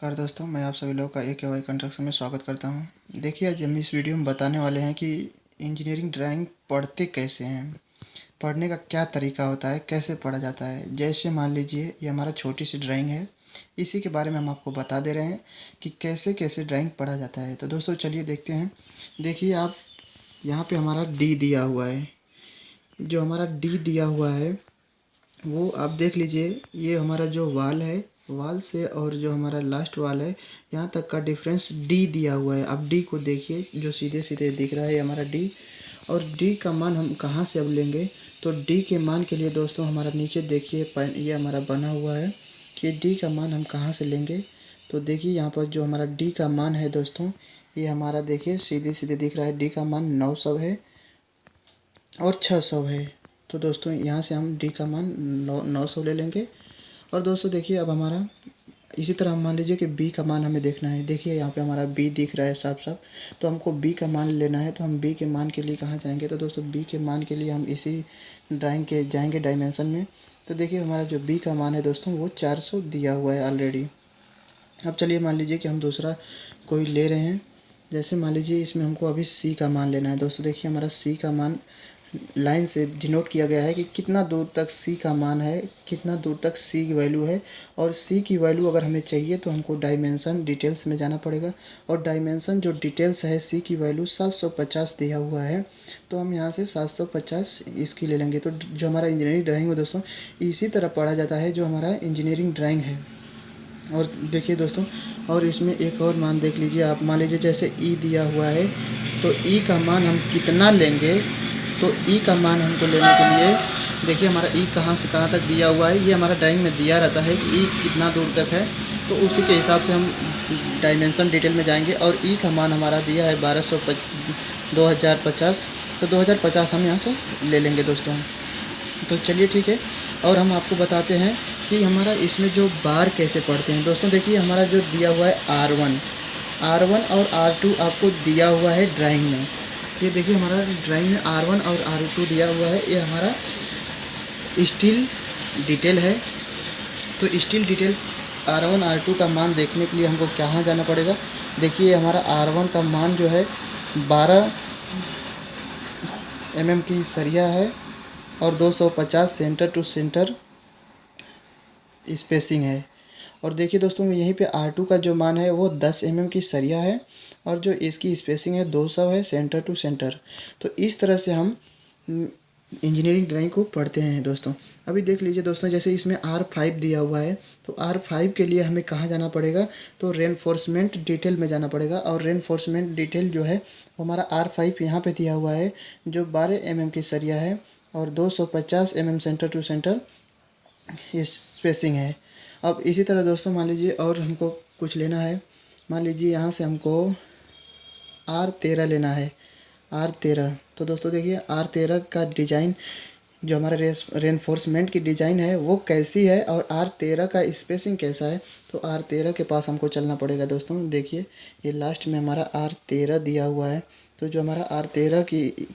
नमस्कार दोस्तों, मैं आप सभी लोगों का AKY कंस्ट्रक्शन में स्वागत करता हूं। देखिए, आज हम इस वीडियो में बताने वाले हैं कि इंजीनियरिंग ड्राइंग पढ़ते कैसे हैं, पढ़ने का क्या तरीका होता है, कैसे पढ़ा जाता है। जैसे मान लीजिए ये हमारा छोटी सी ड्राइंग है, इसी के बारे में हम आपको बता दे रहे हैं कि कैसे कैसे ड्राइंग पढ़ा जाता है। तो दोस्तों चलिए देखते हैं। देखिए आप, यहाँ पे हमारा डी दिया हुआ है। जो हमारा डी दिया हुआ है वो आप देख लीजिए, ये हमारा जो वाल है, वाल से और जो हमारा लास्ट वाल है यहाँ तक का डिफरेंस डी दिया हुआ है। अब डी को देखिए, जो सीधे सीधे दिख रहा है हमारा डी। और डी का मान हम कहाँ से अब लेंगे, तो डी के मान के लिए दोस्तों हमारा नीचे देखिए ये हमारा बना हुआ है कि डी का मान हम कहाँ से लेंगे। तो देखिए यहाँ पर जो हमारा डी का मान है दोस्तों, ये हमारा देखिए सीधे सीधे दिख रहा है। डी का मान 900 है और 600 है। तो दोस्तों यहाँ से हम डी का मान 900 ले लेंगे। और दोस्तों देखिए, अब हमारा इसी तरह मान लीजिए कि बी का मान हमें देखना है। देखिए यहाँ पे हमारा बी दिख रहा है साफ साफ, तो हमको बी का मान लेना है। तो हम बी के मान के लिए कहाँ जाएंगे, तो दोस्तों बी के मान के लिए हम इसी ड्राइंग के जाएंगे डायमेंशन में। तो देखिए हमारा जो बी का मान है दोस्तों वो 400 दिया हुआ है ऑलरेडी। अब चलिए मान लीजिए कि हम दूसरा कोई ले रहे हैं। जैसे मान लीजिए इसमें हमको अभी सी का मान लेना है। दोस्तों देखिए हमारा सी का मान लाइन से डिनोट किया गया है कि कितना दूर तक सी का मान है, कितना दूर तक सी की वैल्यू है। और सी की वैल्यू अगर हमें चाहिए तो हमको डायमेंशन डिटेल्स में जाना पड़ेगा। और डायमेंशन जो डिटेल्स है, सी की वैल्यू 750 दिया हुआ है, तो हम यहाँ से 750 इसकी ले लेंगे। तो जो हमारा इंजीनियरिंग ड्राइंग है दोस्तों, इसी तरह पढ़ा जाता है जो हमारा इंजीनियरिंग ड्राइंग है। और देखिए दोस्तों, और इसमें एक और मान देख लीजिए आप। मान लीजिए जैसे ई दिया हुआ है, तो ई का मान हम कितना लेंगे, तो ई का मान हमको लेने के लिए देखिए हमारा ई कहाँ से कहाँ तक दिया हुआ है, ये हमारा ड्राइंग में दिया रहता है कि ई कितना दूर तक है। तो उसी के हिसाब से हम डायमेंशन डिटेल में जाएंगे। और ई का मान हमारा दिया है 2050। तो 2050 हम यहाँ से ले लेंगे दोस्तों। तो चलिए ठीक है। और हम आपको बताते हैं कि हमारा इसमें जो बार कैसे पढ़ते हैं। दोस्तों देखिए हमारा जो दिया हुआ है R1 और R2 आपको दिया हुआ है ड्राइंग में। ये देखिए हमारा ड्राइंग में R1 और R2 दिया हुआ है। ये हमारा स्टील डिटेल है। तो स्टील डिटेल R1 R2 का मान देखने के लिए हमको कहाँ जाना पड़ेगा। देखिए हमारा R1 का मान जो है 12 mm की सरिया है और 250 सेंटर टू सेंटर स्पेसिंग है। और देखिए दोस्तों यहीं पे R2 का जो मान है वो 10 mm की सरिया है और जो इसकी स्पेसिंग है 200 है सेंटर टू सेंटर। तो इस तरह से हम इंजीनियरिंग ड्राइंग को पढ़ते हैं दोस्तों। अभी देख लीजिए दोस्तों, जैसे इसमें R5 दिया हुआ है, तो R5 के लिए हमें कहाँ जाना पड़ेगा, तो रेनफोर्समेंट डिटेल में जाना पड़ेगा। और रेनफोर्समेंट डिटेल जो है वो हमारा R5 यहाँ पे दिया हुआ है, जो 12 mm की सरिया है और 250 mm centre to centre spacing है। अब इसी तरह दोस्तों मान लीजिए और हमको कुछ लेना है। मान लीजिए यहाँ से हमको R13 लेना है, R13। तो दोस्तों देखिए R13 का डिज़ाइन, जो हमारा रेनफोर्समेंट की डिज़ाइन है वो कैसी है और R13 का स्पेसिंग कैसा है। तो R13 के पास हमको चलना पड़ेगा दोस्तों। देखिए ये लास्ट में हमारा R13 दिया हुआ है। तो जो हमारा R13 की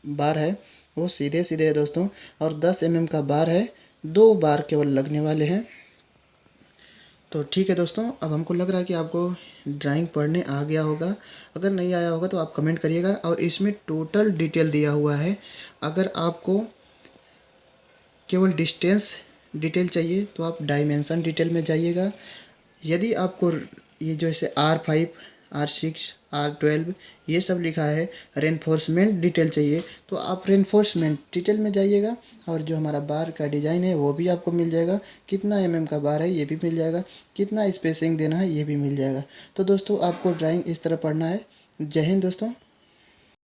बार है वो सीधे सीधे है दोस्तों, और 10 mm का बार है, 2 बार केवल लगने वाले हैं। तो ठीक है दोस्तों, अब हमको लग रहा है कि आपको ड्राइंग पढ़ने आ गया होगा। अगर नहीं आया होगा तो आप कमेंट करिएगा। और इसमें टोटल डिटेल दिया हुआ है। अगर आपको केवल डिस्टेंस डिटेल चाहिए तो आप डायमेंशन डिटेल में जाइएगा। यदि आपको ये जैसे R5, R6, R12 ये सब लिखा है रेनफोर्समेंट डिटेल चाहिए, तो आप रेनफोर्समेंट डिटेल में जाइएगा। और जो हमारा बार का डिज़ाइन है वो भी आपको मिल जाएगा, कितना mm का बार है ये भी मिल जाएगा, कितना स्पेसिंग देना है ये भी मिल जाएगा। तो दोस्तों आपको ड्राइंग इस तरह पढ़ना है। जय हिंद दोस्तों।